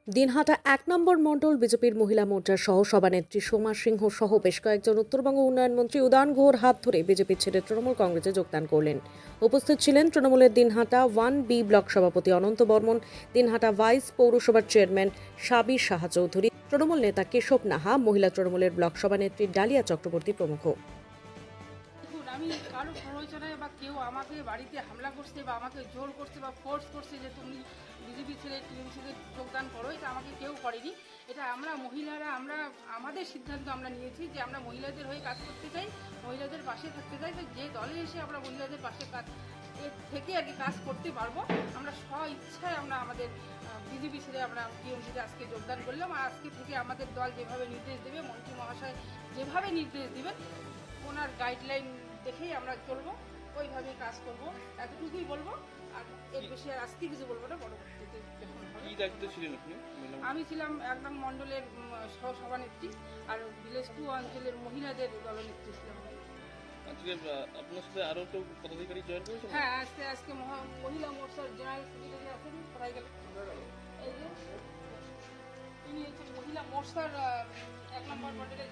দিনহাটা ১ নম্বর মণ্ডল বিজেপির মহিলা মোর্চার সহ সভানেত্রী সোমা সিংহ সহ বেশ কয়েকজন উত্তরবঙ্গ উন্নয়ন মন্ত্রী উদয়ন গুহর হাত ধরে বিজেপি ছেড়ে তৃণমূল কংগ্রেসে যোগদান করলেন। উপস্থিত ছিলেন তৃণমূলের দিনহাটা 1B ব্লক সভাপতি অনন্ত বর্মন, দিনহাটা ভাইস পৌরসভার চেয়ারম্যান সাবির সাহা চৌধুরী, তৃণমূল নেতা কেশব নাহা, মহিলা তৃণমূলের ব্লক সভানেত্রী ডালিয়া চক্রবর্তী প্রমুখ। দেখুন, আমি কারো প্ররোচনায় বা কেউ আমাকে বাড়িতে হামলা করছে বা আমাকে জোর করছে বা ফোর্স করছে যে তুমি বিজেপি ছেড়ে টিএমসিতে যোগদান করো, এটা আমাকে কেউ করেনি। এটা আমরা মহিলারা আমাদের সিদ্ধান্ত আমরা নিয়েছি যে আমরা মহিলাদের হয়ে কাজ করতে চাই, মহিলাদের পাশে থাকতে চাই। তো যে দলে এসে আমরা মহিলাদের পাশে এর থেকে আর কি কাজ করতে পারবো, আমরা স্ব ইচ্ছায় আমরা আমাদের বিজেপি ছেড়ে আমরা টিএমসিতে আজকে যোগদান করলাম। আর আজকে থেকে আমাদের দল যেভাবে নির্দেশ দেবে, মন্ত্রী মহাশয় যেভাবে নির্দেশ দেবেন, ওনার গাইডলাইন দেখেই আমরা চলবো, ওইভাবেই কাজ করব, এতটুকুই বলবো। আর এর বেশি আর আজকে কিছু বলবো না, পরবর্তীতে যখন হবে। কি দায়িত্বে ছিলেন আপনি? আমি ছিলাম ১ নং মণ্ডলের সহসভানেত্রী, আর ভিলেজ 2 অঞ্চলের মহিলাদের দলনেত্রী ছিলাম। আজকে আপনার সাথে আরো তো পদাধিকারী জয়েন করেছেন? হ্যাঁ, আজকে মহিলা মোর্চার জেনারেল সেক্রেটারি আছেন, কোথায় গেল? এই যে তিনি হচ্ছেন মহিলা মোর্চার ১ নম্বর মণ্ডলের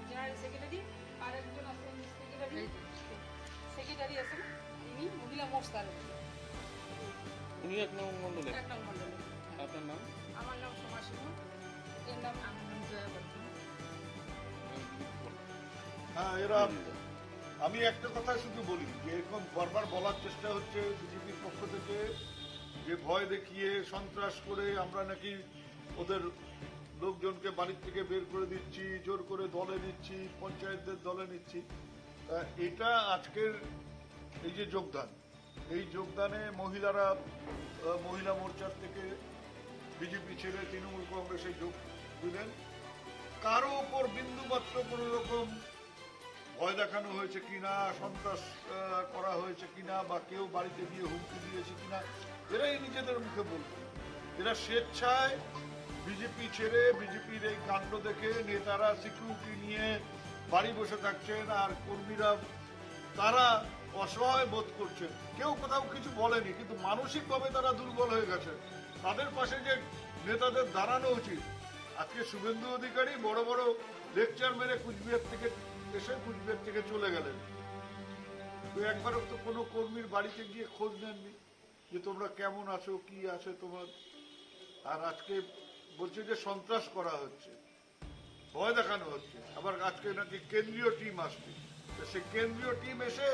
জেনারেল সেক্রেটারি, আর একজন আছেন সেক্রেটারি আছেন, ইনি মহিলা মোর্চার উনি ১ নং মণ্ডলে। ১ নং মণ্ডলে। আপনার নাম? আমার নাম সোমা সিংহ, এর নাম জয়া বর্মন। হ্যাঁ, এরা আমি একটা কথা শুধু বলি যে এরকম বারবার বলার চেষ্টা হচ্ছে বিজেপির পক্ষ থেকে যে ভয় দেখিয়ে সন্ত্রাস করে আমরা নাকি ওদের লোকজনকে বাড়ির থেকে বের করে দিচ্ছি, জোর করে দলে নিচ্ছি, পঞ্চায়েতদের দলে নিচ্ছি। এটা আজকের এই যে যোগদান, এই যোগদানে মহিলারা মহিলা মোর্চার থেকে বিজেপি ছেড়ে তৃণমূল কংগ্রেসে যোগ দিলেন। কারো ওপর বিন্দুমাত্র কোনো রকম ভয় দেখানো হয়েছে কিনা, সন্ত্রাস করা হয়েছে কিনা, বা কেউ বাড়িতে গিয়ে হুমকি দিয়েছে কিনা, এরাই নিজেদের মুখে বলবে। এরা স্বেচ্ছায় বিজেপি ছেড়ে বিজেপির এই কাণ্ড দেখে নেতারা সিকিউরিটি নিয়ে বাড়ি বসে থাকছেন, আর কর্মীরা তারা অসহায় বোধ করছেন। কেউ কোথাও কিছু বলেনি, কিন্তু মানসিকভাবে তারা দুর্বল হয়ে গেছে। তাদের পাশে যে নেতাদের দাঁড়ানো উচিত। আজকে শুভেন্দু অধিকারী বড় বড় লেকচার মেরে কুচবিহার থেকে চলে গেলেন। তো একবারও তো কোনো কর্মীর বাড়িতে গিয়ে খোঁজ নেননি যে তোমরা কেমন আছো, কি আছে তোমার। আর আজকে বলছে যে সন্ত্রাস করা হচ্ছে, ভয় দেখানো হচ্ছে। আবার আজকে নাকি কেন্দ্রীয় টিম আসবে, সে কেন্দ্রীয় টিম এসে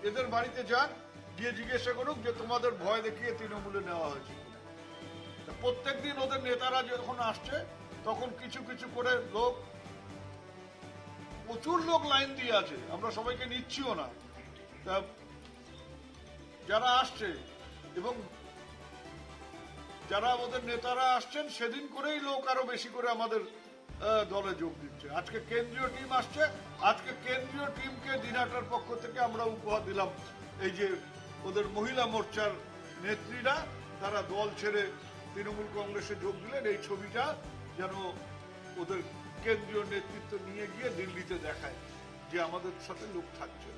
এদের বাড়িতে যান, গিয়ে জিজ্ঞাসা করুক যে তোমাদের ভয় দেখিয়ে তৃণমূলে নেওয়া হয়েছে। প্রত্যেক দিন ওদের নেতারা যখন আসছে তখন কিছু কিছু করে লোক, প্রচুর লোক লাইন দিয়ে আছে, আমরা সবাইকে নিচ্ছিও না। যারা আসছে এবং যারা আমাদের নেতারা আসছেন সেদিন করেই লোক আরো বেশি করে আমাদের দলে যোগ দিচ্ছে। আজকে কেন্দ্রীয় টিম আসছে, আজকে কেন্দ্রীয় টিমকে দিনহাটার পক্ষ থেকে আমরা উপহার দিলাম। এই যে ওদের মহিলা মোর্চার নেত্রীরা তারা দল ছেড়ে তৃণমূল কংগ্রেসে যোগ দিলেন, এই ছবিটা যেন ওদের কেন্দ্রীয় নেতৃত্ব নিয়ে গিয়ে দিল্লিতে দেখায় যে আমাদের সাথে লোক থাকছে।